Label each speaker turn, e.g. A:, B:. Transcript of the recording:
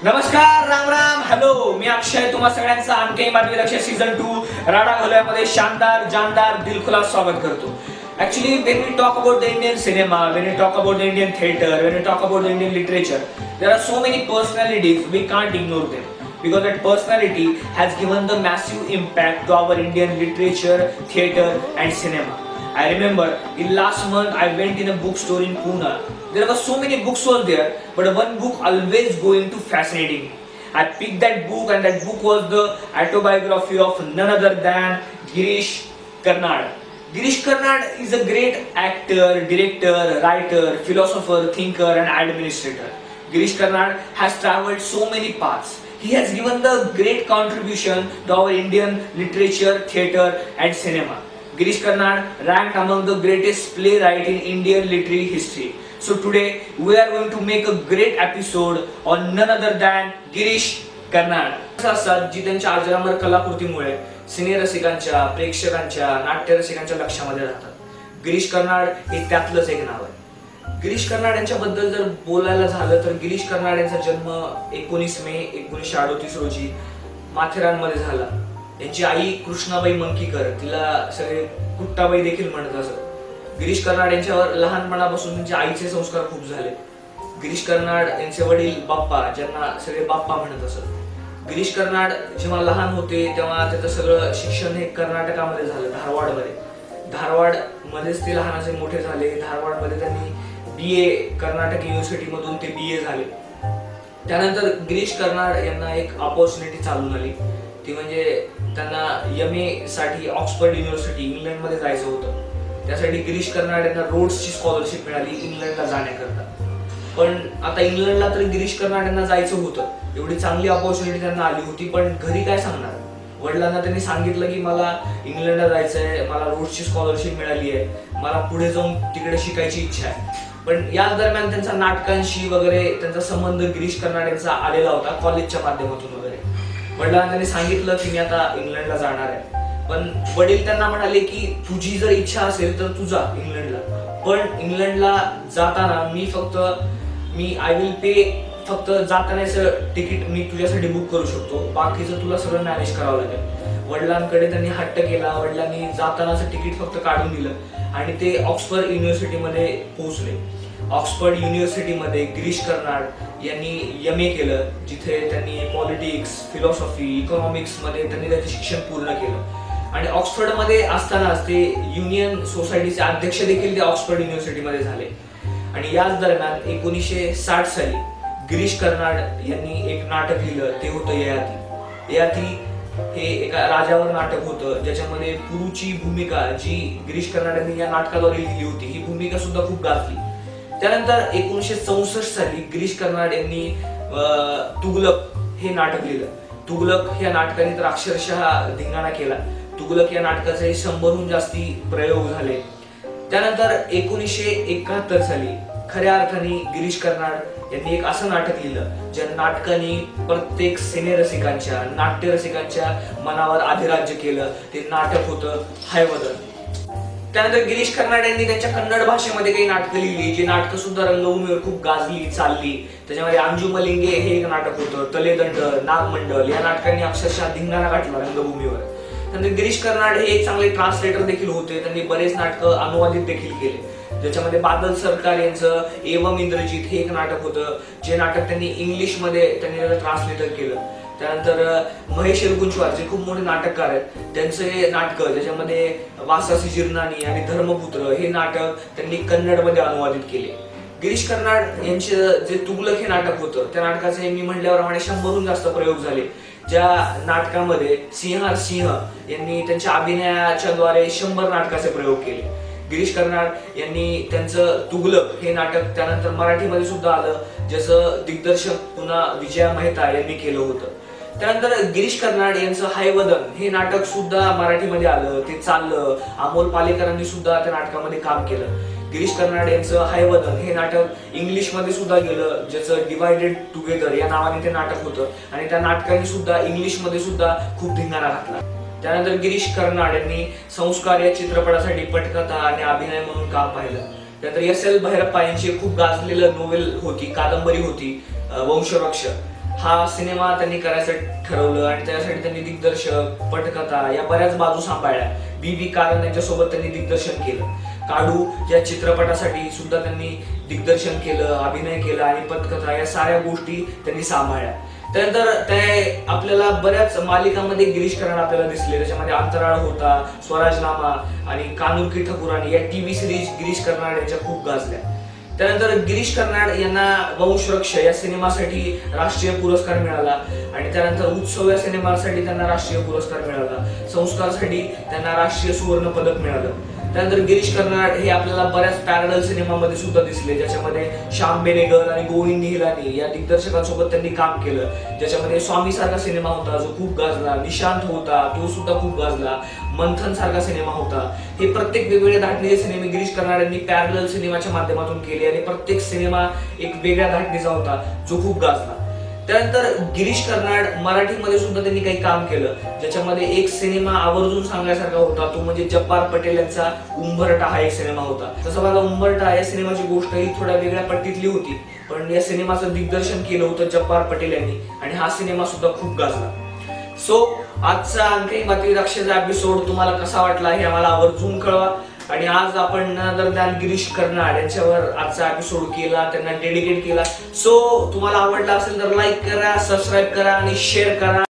A: नमस्कार, राम राम, हॅलो. मी अक्षय, तुम्हा सगळ्यांचं आणखी बातमी लक्ष सीझन 2 राडा घोल्यामध्ये शानदार जानदार दिलखुलास स्वागत करतो. Actually, when we talk about the Indian cinema, when we talk about the Indian theater, when we talk about the Indian literature, there are so many personalities, we can't ignore them. Because that personality has given the massive impact to our Indian literature, theater and cinema. I remember in last month I went in a bookstore in Pune. There were so many books were there, but one book always going to fascinating me. I picked that book and that book was the autobiography of none other than Girish Karnad. Girish Karnad is a great actor, director, writer, philosopher, thinker and administrator. Girish Karnad has traveled so many paths. He has given the great contribution to our Indian literature, theater and cinema. Girish Karnad ranked among the greatest playwright in Indian literary history. So today we are going to make a great episode on none other than Girish Karnad. जी त्यांच्या अजरामर कलाकृतीमुळे सिने रसिकांच्या, प्रेक्षकांच्या, नाट्य रसिकांच्या लक्षामध्ये राहतात. गिरीश कर्नाड हे त्यातलंच एक नाव आहे. गिरीश कर्नाड यांच्याबद्दल जर बोलायला झालं तर गिरीश कर्नाड यांचा जन्म 19 मे 1938 रोजी माथेरानमध्ये झाला. यांची आई कृष्णाबाई मंकीकर, तिला सगळे कुट्टाबाई देखील म्हणत असत. गिरीश कर्नाड यांच्यावर लहानपणापासून त्यांच्या आईचे संस्कार खूप झाले. गिरीश कर्नाड यांचे वडील बाप्पा, ज्यांना सगळे बाप्पा म्हणत असत. गिरीश कर्नाड जेव्हा लहान होते तेव्हा त्याचं सगळं शिक्षण हे कर्नाटकामध्ये झालं, धारवाडमध्ये. धारवाडमध्येच ते लहानाचे मोठे झाले. धारवाडमध्ये त्यांनी BA कर्नाटक युनिव्हर्सिटी मधून ते BA झाले. त्यानंतर गिरीश कर्नाड यांना एक अपॉर्च्युनिटी चालून आली, ती म्हणजे त्यांना MA साठी ऑक्सफर्ड युनिव्हर्सिटी इंग्लंडमध्ये जायचं होतं. त्यासाठी गिरीश कर्नाड यांना रोड्सची स्कॉलरशिप मिळाली इंग्लंडला जाण्याकरता. पण आता इंग्लंडला तर गिरीश कर्नाड यांना जायचं होतं, एवढी चांगली अपॉर्च्युनिटी त्यांना आली होती, पण घरी काय सांगणार. वडिलांना त्यांनी सांगितलं की मला इंग्लंडला जायचंय, मला रोड्सची स्कॉलरशिप मिळाली आहे, मला पुढे जाऊन तिकडे शिकायची इच्छा आहे. पण याच दरम्यान त्यांचा नाटकांशी वगैरे त्यांचा संबंध गिरीश कर्नाड यांचा आलेला होता, कॉलेजच्या माध्यमातून वगैरे. वडिलांना त्यांनी सांगितलं की मी आता इंग्लंडला जाणार आहे. पण वडील त्यांना म्हणाले की तुझी जर इच्छा असेल तर तू जा इंग्लंडला, पण इंग्लंडला जाताना मी आय विल पे, फक्त जातानाचं तिकीट मी तुझ्यासाठी बुक करू शकतो, बाकीचं तुला सगळं मॅनेज करावं लागेल. वडिलांकडे त्यांनी हट्ट केला. वडिलांनी जातानाचं तिकीट फक्त काढून दिलं आणि ते ऑक्सफर्ड युनिव्हर्सिटीमध्ये पोहोचले. ऑक्सफर्ड युनिव्हर्सिटीमध्ये गिरीश कर्नाड यांनी MA केलं, जिथे त्यांनी पॉलिटिक्स, फिलॉसॉफी, इकॉनॉमिक्स मध्ये त्यांनी त्याचे शिक्षण पूर्ण केलं. आणि ऑक्सफर्डमध्ये असतानाच ते युनियन सोसायटीचे अध्यक्ष देखील ते ऑक्सफर्ड युनिव्हर्सिटीमध्ये झाले. आणि याच दरम्यान 1960 साली गिरीश कर्नाड यांनी एक नाटक लिहिलं, ते होतं ययाती. ययाती हे एका राजावर नाटक होतं, ज्याच्यामध्ये पुरुची भूमिका जी गिरीश कर्नाड यांनी या नाटकाद्वारे लिहिली होती, ही भूमिका सुद्धा खूप गाजली. त्यानंतर 1964 साली गिरीश कर्नाड यांनी तुगलक हे नाटक लिहिलं. तुगलक या नाटकाने तर अक्षरशः धिंगाणा केला. तुगलक या नाटकाचे 100हून जास्ती प्रयोग झाले. त्यानंतर 1971 साली खऱ्या अर्थाने गिरीश कर्नाड यांनी एक असं नाटक लिहिलं ज्या नाटकाने प्रत्येक सिने रसिकांच्या, नाट्य रसिकांच्या मनावर अधिराज्य केलं. ते नाटक होतं हायवदन. त्यानंतर गिरीश कर्नाड यांनी त्यांच्या कन्नड भाषेमध्ये काही नाटकं लिहिली, जी नाटकं सुद्धा रंगभूमीवर खूप गाजली, चालली. त्याच्यामध्ये अंजू मलिंगे हे एक नाटक होतं, तलेदंड, नागमंडल या नाटकांनी अक्षरशः धिंगाणा घातला रंगभूमीवर. त्यानंतर गिरीश कर्नाड हे एक चांगले ट्रान्सलेटर देखील होते. त्यांनी बरेच नाटकं अनुवादित देखील केले, ज्याच्यामध्ये बादल सरकार यांचं एवम इंद्रजीत हे एक नाटक होतं, जे नाटक त्यांनी इंग्लिशमध्ये त्यांनी ट्रान्सलेटर केलं. त्यानंतर महेश एलकुंचवार जे खूप मोठे नाटककार आहेत, त्यांचे नाटकं ज्याच्यामध्ये वासासी जिरनानी आणि धर्मपुत्र हे नाटक त्यांनी कन्नडमध्ये अनुवादित केले. गिरीश कर्नाड यांचे जे तुगलक हे नाटक होतं, त्या नाटकाचे मी म्हटल्याप्रमाणे 100हून जास्त प्रयोग झाले. ज्या नाटकामध्ये सिंहार सिंह यांनी त्यांच्या अभिनयाच्या द्वारे 100 नाटकाचे प्रयोग केले. गिरीश कर्नाड यांनी त्यांचं तुगलक हे नाटक त्यानंतर मराठीमध्ये सुद्धा आलं, ज्याचं दिग्दर्शन पुन्हा विजया मेहता यांनी केलं होतं. त्यानंतर गिरीश कर्नाड यांचं हायवदन हे नाटक सुद्धा मराठीमध्ये आलं, ते चाललं. अमोल पालेकरांनी सुद्धा त्या नाटकामध्ये काम केलं. गिरीश कर्नाड यांचं हायवदन हे नाटक इंग्लिशमध्ये सुद्धा गेलं, ज्याचं डिवायडेड टुगेदर या नावाने ते नाटक होतं आणि त्या नाटकाने सुद्धा इंग्लिशमध्ये सुद्धा खूप धिंगाणा घातला. त्यानंतर गिरीश कर्नाड यांनी संस्कार या चित्रपटासाठी पटकथा आणि अभिनय म्हणून काम पाहिलं. त्यानंतर SL भैरप्पा यांची खूप गाजलेलं नोवेल होती, कादंबरी होती वंशवृक्ष. हा सिनेमा त्यांनी करायचं ठरवलं आणि त्यासाठी त्यांनी दिग्दर्शक, पटकथा या बऱ्याच बाजू सांभाळल्या. बी कारण यांच्यासोबत त्यांनी दिग्दर्शन केलं. काडू या चित्रपटासाठी सुद्धा त्यांनी दिग्दर्शन केलं, अभिनय केला आणि पटकथा या साऱ्या गोष्टी त्यांनी सांभाळल्या. त्यानंतर ते आपल्याला बऱ्याच मालिकांमध्ये गिरीश कर्नाड आपल्याला दिसले. त्याच्यामध्ये अंतराळ होता, स्वराजनामा आणि कानून की ठकुरानी या टीव्ही सिरीज गिरीश कर्नाड यांच्या खूप गाजल्या. त्यानंतर गिरीश कर्नाड यांना वंशवृक्ष या सिनेमासाठी राष्ट्रीय पुरस्कार मिळाला आणि त्यानंतर उत्सव या सिनेमासाठी त्यांना राष्ट्रीय पुरस्कार मिळाला. संस्कारसाठी त्यांना राष्ट्रीय सुवर्ण पदक मिळालं. त्यानंतर गिरीश कर्नाड हे आपल्याला बऱ्याच पॅरलल सिनेमामध्ये सुद्धा दिसले, ज्याच्यामध्ये श्याम बेनेगल आणि गोविंद निहलानी या दिग्दर्शकांसोबत त्यांनी काम केलं. ज्याच्यामध्ये स्वामी सारखा सिनेमा होता जो खूप गाजला, निशांत होता तो सुद्धा खूप गाजला, मंथन सारखा सिनेमा होता. हे प्रत्येक वेगवेगळ्या धाटणीचे सिनेमे गिरीश कर्नाड यांनी पॅरलल सिनेमाच्या माध्यमातून केले आणि प्रत्येक सिनेमा एक वेगळ्या धाटणीचा होता जो खूप गाजला. त्यानंतर गिरीश कर्नाड मराठीमध्ये सुद्धा त्यांनी काही काम केलं, ज्याच्यामध्ये एक सिनेमा आवर्जून सांगण्यासारखा होता तो म्हणजे जब्बार पटेल यांचा उंबरठा हा एक सिनेमा होता. तसं बघा उंबरठा या सिनेमाची गोष्ट ही थोड्या वेगळ्या पट्टीतली होती, पण या सिनेमाचं दिग्दर्शन केलं होतं जब्बार पटेल यांनी आणि हा सिनेमा सुद्धा खूप गाजला. सो आजचा आणखी बातमी रक्षाचा एपिसोड तुम्हाला कसा वाटला हे आम्हाला आवर्जून कळवा. आणि आज आपण दरम्यान गिरीश कर्नाड यांच्यावर आजचा एपिसोड केला, त्यांना डेडिकेट केला. सो तुम्हाला आवडला असेल तर लाईक करा, सबस्क्राईब करा आणि शेअर करा.